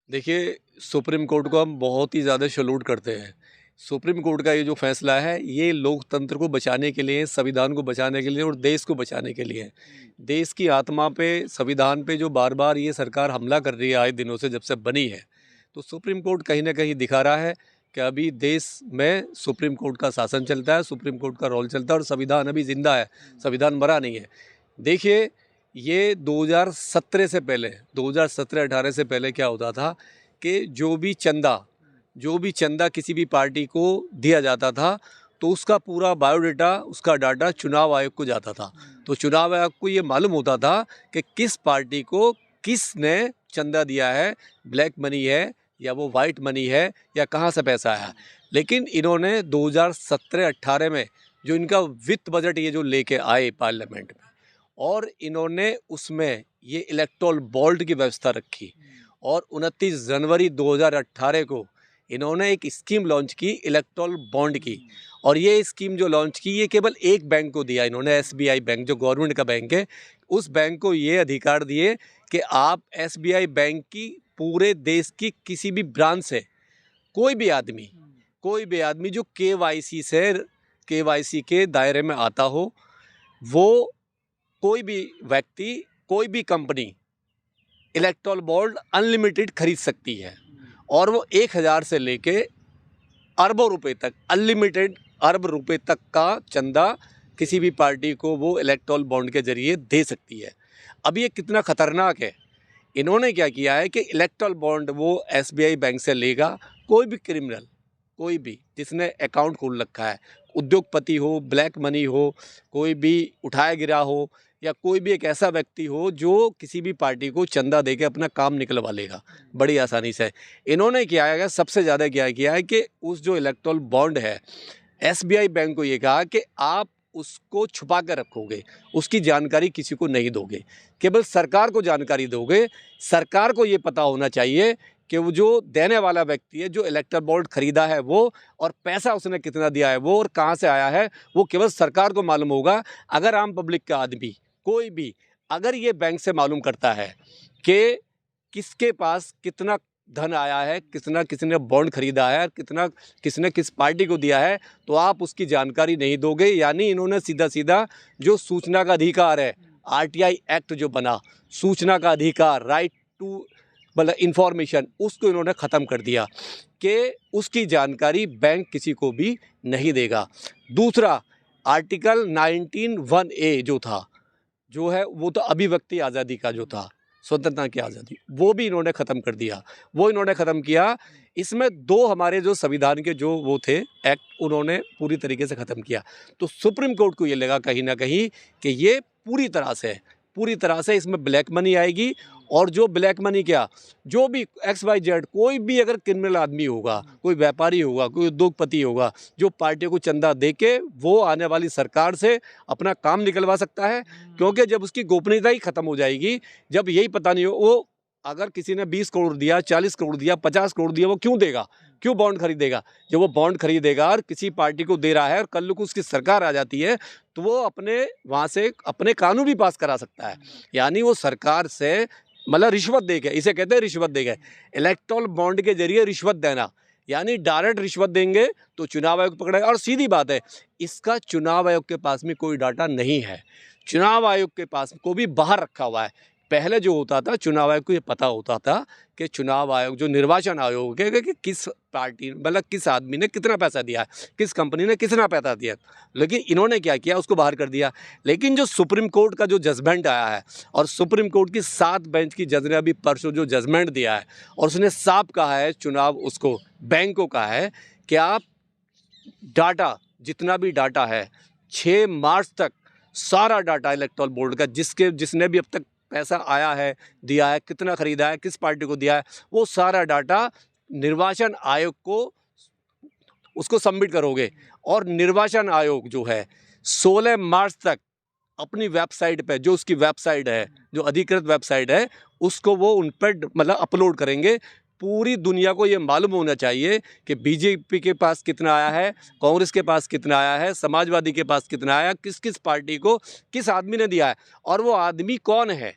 देखिए, supreme court को हम बहुत ही ज़्यादा सैल्यूट करते हैं। सुप्रीम कोर्ट का ये जो फैसला है, ये लोकतंत्र को बचाने के लिए, संविधान को बचाने के लिए और देश को बचाने के लिए है। देश की आत्मा पे, संविधान पे जो बार-बार ये सरकार हमला कर रही है आए दिनों से जब से बनी है, तो सुप्रीम कोर्ट कहीं न कहीं दिखा रहा है कि अभी देश में सुप्रीम कोर्ट का शासन चलता है, सुप्रीम कोर्ट का रोल चलता है और संविधान अभी ज़िंदा है, संविधान मरा नहीं है। देखिए, ये 2017 से पहले 2017-18 से पहले क्या होता था कि जो भी चंदा किसी भी पार्टी को दिया जाता था, तो उसका पूरा बायोडाटा, उसका डाटा चुनाव आयोग को जाता था। तो चुनाव आयोग को ये मालूम होता था कि किस पार्टी को किसने चंदा दिया है, ब्लैक मनी है या वो वाइट मनी है या कहाँ से पैसा आया। लेकिन इन्होंने 2017-18 में जो इनका वित्त बजट ये जो लेके आए पार्लियामेंट में, और इन्होंने उसमें ये इलेक्टोरल बॉन्ड की व्यवस्था रखी और 29 जनवरी 2018 को इन्होंने एक स्कीम लॉन्च की इलेक्टोरल बॉन्ड की। और ये स्कीम जो लॉन्च की, ये केवल एक बैंक को दिया इन्होंने, एसबीआई बैंक जो गवर्नमेंट का बैंक है, उस बैंक को ये अधिकार दिए कि आप एसबीआई बैंक की पूरे देश की किसी भी ब्रांच से कोई भी आदमी जो केवाईसी के दायरे में आता हो, वो कोई भी व्यक्ति, कोई भी कंपनी इलेक्टोरल बॉन्ड अनलिमिटेड खरीद सकती है। और वो 1000 से लेके अरबों रुपए तक, अनलिमिटेड अरब रुपए तक का चंदा किसी भी पार्टी को वो इलेक्टोरल बॉन्ड के जरिए दे सकती है। अब ये कितना खतरनाक है, इन्होंने क्या किया है कि इलेक्टोरल बॉन्ड वो एसबीआई बैंक से लेगा, कोई भी क्रिमिनल, कोई भी जिसने अकाउंट खोल रखा है, उद्योगपति हो, ब्लैक मनी हो, कोई भी उठाया गिरा हो, या कोई भी एक ऐसा व्यक्ति हो जो किसी भी पार्टी को चंदा देके अपना काम निकलवा लेगा बड़ी आसानी से। इन्होंने क्या है, सबसे ज़्यादा क्या किया है कि उस जो इलेक्टोरल बॉन्ड है, एसबीआई बैंक को ये कहा कि आप उसको छुपा कर रखोगे, उसकी जानकारी किसी को नहीं दोगे, केवल सरकार को जानकारी दोगे। सरकार को ये पता होना चाहिए कि वो जो देने वाला व्यक्ति है, जो इलेक्टोरल बॉन्ड खरीदा है वो, और पैसा उसने कितना दिया है वो, और कहाँ से आया है वो केवल सरकार को मालूम होगा। अगर आम पब्लिक का आदमी कोई भी अगर ये बैंक से मालूम करता है कि किसके पास कितना धन आया है, किसने बॉन्ड खरीदा है, कितना किसने किस पार्टी को दिया है, तो आप उसकी जानकारी नहीं दोगे। यानी इन्होंने सीधा सीधा जो सूचना का अधिकार है, आरटीआई एक्ट जो बना, सूचना का अधिकार, राइट टू मतलब इंफॉर्मेशन, उसको इन्होंने ख़त्म कर दिया कि उसकी जानकारी बैंक किसी को भी नहीं देगा। दूसरा, आर्टिकल 19(1)(a जो है वो तो अभिव्यक्ति आज़ादी का जो था, स्वतंत्रता की आज़ादी, वो भी इन्होंने ख़त्म कर दिया। वो इन्होंने ख़त्म किया। इसमें दो हमारे जो संविधान के जो वो थे एक्ट, उन्होंने पूरी तरीके से ख़त्म किया। तो सुप्रीम कोर्ट को ये लगा कहीं ना कहीं कि ये पूरी तरह से इसमें ब्लैक मनी आएगी। और जो ब्लैक मनी क्या, जो भी XYZ कोई भी अगर क्रिमिनल आदमी होगा, कोई व्यापारी होगा, कोई उद्योगपति होगा, जो पार्टी को चंदा दे के वो आने वाली सरकार से अपना काम निकलवा सकता है। क्योंकि जब उसकी गोपनीयता ही खत्म हो जाएगी, जब यही पता नहीं हो वो अगर किसी ने 20 करोड़ दिया, 40 करोड़ दिया, 50 करोड़ दिया, वो क्यों देगा, क्यों बॉन्ड खरीदेगा। जब वो बॉन्ड खरीदेगा और किसी पार्टी को दे रहा है और कल को उसकी सरकार आ जाती है, तो वो अपने वहाँ से अपने कानून भी पास करा सकता है। यानी वो सरकार से मतलब रिश्वत देके, इसे कहते हैं रिश्वत देके, इलेक्टोरल बॉन्ड के जरिए रिश्वत देना, यानी डायरेक्ट रिश्वत देंगे तो चुनाव आयोग पकड़ेगा। और सीधी बात है, इसका चुनाव आयोग के पास में कोई डाटा नहीं है, चुनाव आयोग के पास को भी बाहर रखा हुआ है। पहले जो होता था, चुनाव आयोग को ये पता होता था कि चुनाव आयोग जो निर्वाचन आयोग है कि किस पार्टी मतलब किस आदमी ने कितना पैसा दिया है, किस कंपनी ने कितना पैसा दिया। लेकिन इन्होंने क्या किया, उसको बाहर कर दिया। लेकिन जो सुप्रीम कोर्ट का जो जजमेंट आया है, और सुप्रीम कोर्ट की 7 बेंच की जज ने अभी परसों जो जजमेंट दिया है, और उसने साफ कहा है, चुनाव उसको बैंक को कहा है कि आप डाटा, जितना भी डाटा है 6 मार्च तक सारा डाटा इलेक्टोरल बोर्ड का, जिसने भी अब तक पैसा आया है, दिया है, कितना खरीदा है, किस पार्टी को दिया है, वो सारा डाटा निर्वाचन आयोग को उसको सबमिट करोगे। और निर्वाचन आयोग जो है 16 मार्च तक अपनी वेबसाइट पे, जो उसकी वेबसाइट है, जो अधिकृत वेबसाइट है, उसको वो उन पर मतलब अपलोड करेंगे। पूरी दुनिया को ये मालूम होना चाहिए कि बीजेपी के पास कितना आया है, कांग्रेस के पास कितना आया है, समाजवादी के पास कितना आया, किस किस पार्टी को किस आदमी ने दिया है, और वो आदमी कौन है,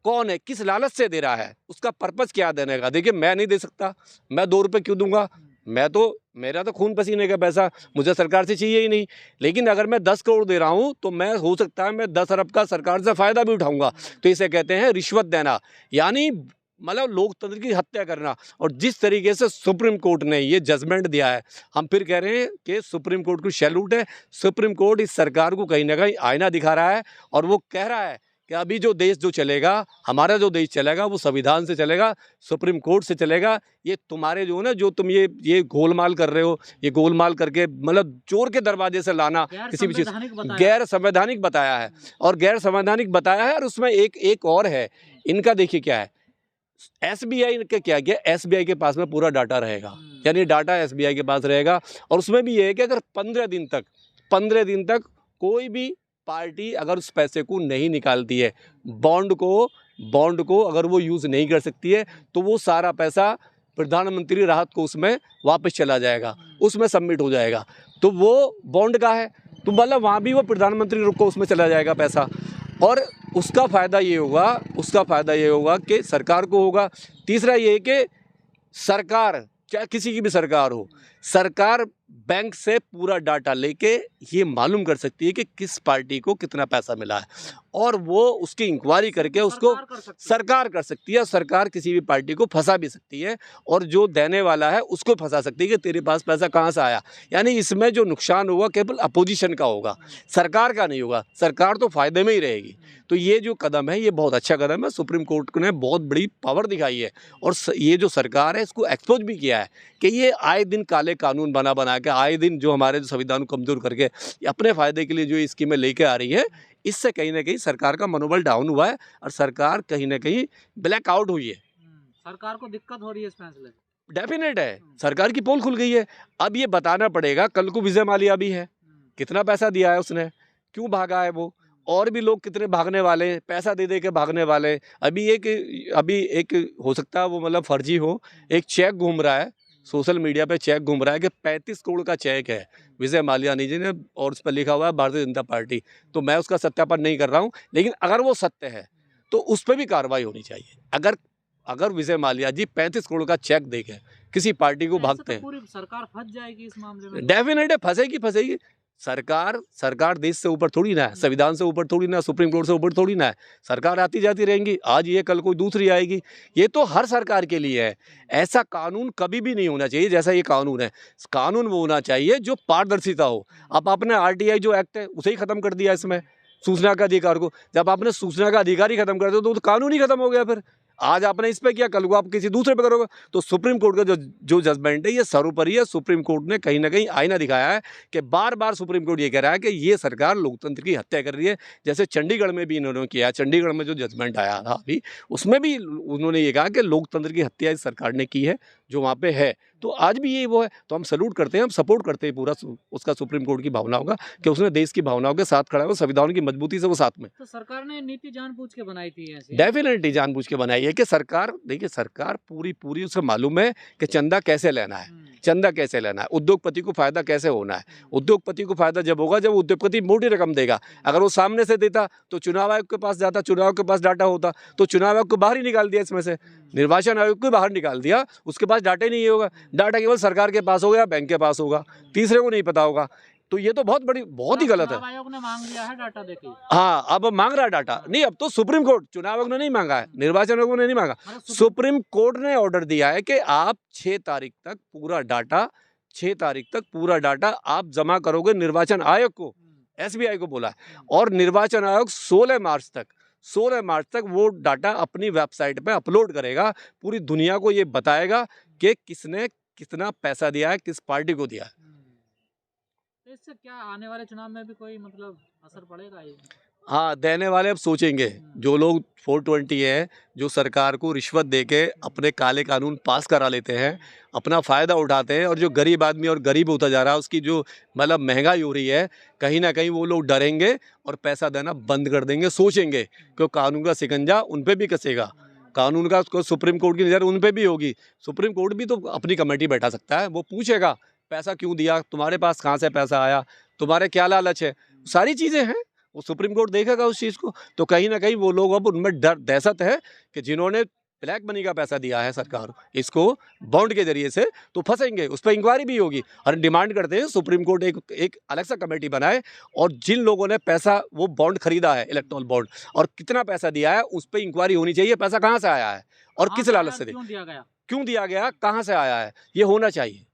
कौन है, किस लालच से दे रहा है, उसका पर्पस क्या देने का। देखिए मैं नहीं दे सकता, मैं 2 रुपये क्यों दूंगा, मेरा तो खून पसीने का पैसा मुझे सरकार से चाहिए ही नहीं। लेकिन अगर मैं 10 करोड़ दे रहा हूँ तो मैं हो सकता है मैं 10 अरब का सरकार से फ़ायदा भी उठाऊंगा। तो इसे कहते हैं रिश्वत देना, यानी मतलब लोकतंत्र की हत्या करना। और जिस तरीके से सुप्रीम कोर्ट ने ये जजमेंट दिया है, हम फिर कह रहे हैं कि सुप्रीम कोर्ट को सैल्यूट है। सुप्रीम कोर्ट इस सरकार को कहीं ना कहीं आईना दिखा रहा है और वो कह रहा है कि अभी जो देश जो चलेगा, हमारा जो देश चलेगा वो संविधान से चलेगा, सुप्रीम कोर्ट से चलेगा। ये तुम्हारे जो ना, जो तुम ये गोलमाल कर रहे हो, ये गोलमाल करके मतलब चोर के दरवाजे से लाना किसी भी चीज़, गैर संवैधानिक बताया है। और गैर संवैधानिक बताया है। और उसमें एक और है इनका, देखिए क्या है, एसबीआई का क्या किया, एसबीआई के पास में पूरा डाटा रहेगा, यानी डाटा एसबीआई के पास रहेगा। और उसमें भी ये है कि अगर 15 दिन तक कोई भी पार्टी अगर उस पैसे को नहीं निकालती है, बॉन्ड को अगर वो यूज़ नहीं कर सकती है, तो वो सारा पैसा प्रधानमंत्री राहत को उसमें वापस चला जाएगा, उसमें सबमिट हो जाएगा। तो वो बॉन्ड का है, तो मतलब वहाँ भी वो प्रधानमंत्री को उसमें चला जाएगा पैसा। और उसका फ़ायदा ये होगा कि सरकार को होगा। तीसरा ये है कि सरकार, चाहे किसी की भी सरकार हो, सरकार बैंक से पूरा डाटा लेके ये मालूम कर सकती है कि किस पार्टी को कितना पैसा मिला है, और वो उसकी इंक्वायरी करके उसको सरकार कर सकती है। सरकार किसी भी पार्टी को फंसा भी सकती है, और जो देने वाला है उसको फंसा सकती है कि तेरे पास पैसा कहाँ से आया। यानी इसमें जो नुकसान होगा केवल अपोजिशन का होगा, सरकार का नहीं होगा। सरकार तो फायदे में ही रहेगी। तो ये जो कदम है ये बहुत अच्छा कदम है। सुप्रीम कोर्ट ने बहुत बड़ी पावर दिखाई है, और ये जो सरकार है इसको एक्सपोज भी किया है कि ये आए दिन काले कानून बना के, आए दिन जो हमारे जो संविधान को कमज़ोर करके अपने फ़ायदे के लिए जो स्कीमें लेके आ रही है, इससे कहीं ना कहीं सरकार का मनोबल डाउन हुआ है और सरकार कहीं ना कहीं ब्लैकआउट हुई है। सरकार को दिक्कत हो रही है इस फैसले से, डेफिनेट है, सरकार की पोल खुल गई है। अब ये बताना पड़ेगा, कल को विजय माल्या भी है, कितना पैसा दिया है उसने, क्यों भागा है वो, और भी लोग कितने भागने वाले हैं, पैसा दे दे के भागने वाले। अभी एक हो सकता है वो मतलब फर्जी हो, एक चेक घूम रहा है सोशल मीडिया पे, चेक घूम रहा है कि 35 करोड़ का चेक है विजय माल्यानी जी ने, और उस पर लिखा हुआ है भारतीय जनता पार्टी। तो मैं उसका सत्यापन नहीं कर रहा हूँ, लेकिन अगर वो सत्य है तो उस पर भी कार्रवाई होनी चाहिए। अगर विजय माल्या जी 35 करोड़ का चेक देके किसी पार्टी को भागते हैं, पूरी सरकार फंस जाएगी इस मामले में। डेफिनेट है, फंसेगी। सरकार देश से ऊपर थोड़ी ना है, संविधान से ऊपर थोड़ी ना, सुप्रीम कोर्ट से ऊपर थोड़ी ना है। सरकार आती जाती रहेंगी, आज ये कल कोई दूसरी आएगी। ये तो हर सरकार के लिए है। ऐसा कानून कभी भी नहीं होना चाहिए जैसा ये कानून है। कानून वो होना चाहिए जो पारदर्शिता हो। अब आपने आरटीआई जो एक्ट है उसे ही खत्म कर दिया, इसमें सूचना का अधिकार को। जब आपने सूचना का अधिकार ही खत्म कर दिया तो कानून ही खत्म हो गया। फिर आज आपने इस पे किया, कल को आप किसी दूसरे पे करोगे। तो सुप्रीम कोर्ट का जो जजमेंट है ये सर्वोपरि है। सुप्रीम कोर्ट ने कहीं ना कहीं आईना दिखाया है कि बार बार सुप्रीम कोर्ट ये कह रहा है कि ये सरकार लोकतंत्र की हत्या कर रही है। जैसे चंडीगढ़ में भी इन्होंने किया, चंडीगढ़ में जो जजमेंट आया था अभी, उसमें भी उन्होंने ये कहा कि लोकतंत्र की हत्या इस सरकार ने की है जो वहाँ पे है। तो आज भी ये वो है, तो हम सैल्यूट करते हैं, हम सपोर्ट करते हैं पूरा उसका, सुप्रीम कोर्ट की भावनाओं का, कि उसने देश की भावनाओं के साथ खड़ा है, संविधान की मजबूती से वो साथ में। तो सरकार ने नीति जानबूझ के बनाई थी ऐसी? डेफिनेटली जानबूझ के बनाई है कि सरकार, देखिए सरकार पूरी उसे मालूम है कि चंदा कैसे लेना है, उद्योगपति को फायदा कैसे होना है। उद्योगपति को फायदा जब होगा जब उद्योगपति मोटी रकम देगा। अगर वो सामने से देता तो चुनाव आयोग के पास जाता, चुनाव के पास डाटा होता, तो चुनाव आयोग को बाहर ही निकाल दिया, इसमें से निर्वाचन आयोग को बाहर निकाल दिया, उसके पास डाटा ही नहीं होगा। डाटा केवल सरकार के पास होगा या बैंक के पास होगा, तीसरे को नहीं पता होगा। तो ये तो बहुत ही गलत है। चुनाव आयोग ने मांग लिया है डाटा देखिए। हाँ, अब मांग रहा है डाटा, नहीं अब तो सुप्रीम कोर्ट, चुनाव आयोग ने नहीं मांगा है, निर्वाचन आयोग ने नहीं मांगा, सुप्रीम कोर्ट ने ऑर्डर दिया है कि आप 6 तारीख तक पूरा डाटा आप जमा करोगे निर्वाचन आयोग को, एसबीआई को बोला है। और निर्वाचन आयोग 16 मार्च तक वो डाटा अपनी वेबसाइट पे अपलोड करेगा, पूरी दुनिया को ये बताएगा कि किसने कितना पैसा दिया है, किस पार्टी को दिया है। इससे क्या आने वाले चुनाव में भी कोई मतलब असर पड़ेगा ये? हाँ, देने वाले अब सोचेंगे। जो लोग 420 है, जो सरकार को रिश्वत देके अपने काले कानून पास करा लेते हैं, अपना फ़ायदा उठाते हैं, और जो गरीब आदमी और गरीब होता जा रहा है, उसकी जो मतलब महंगाई हो रही है, कहीं ना कहीं वो लोग डरेंगे और पैसा देना बंद कर देंगे। सोचेंगे कि कानून का शिकंजा उन पर भी कसेगा, कानून का सुप्रीम कोर्ट की नज़र उन पर भी होगी। सुप्रीम कोर्ट भी तो अपनी कमेटी बैठा सकता है, वो पूछेगा पैसा क्यों दिया, तुम्हारे पास कहाँ से पैसा आया, तुम्हारे क्या लालच है, सारी चीज़ें हैं, वो सुप्रीम कोर्ट देखेगा उस चीज़ को। तो कहीं ना कहीं वो लोग अब उनमें डर दहशत है कि जिन्होंने ब्लैक मनी का पैसा दिया है सरकार इसको बॉन्ड के जरिए से, तो फंसेंगे। उस पर इंक्वायरी भी होगी और डिमांड करते हैं सुप्रीम कोर्ट एक अलग सा कमेटी बनाए और जिन लोगों ने पैसा वो बॉन्ड खरीदा है इलेक्टोरल बॉन्ड और कितना पैसा दिया है उस पर इंक्वायरी होनी चाहिए। पैसा कहाँ से आया है और किस लालच से क्यों दिया गया? क्यों दिया गया, कहाँ से आया है, ये होना चाहिए।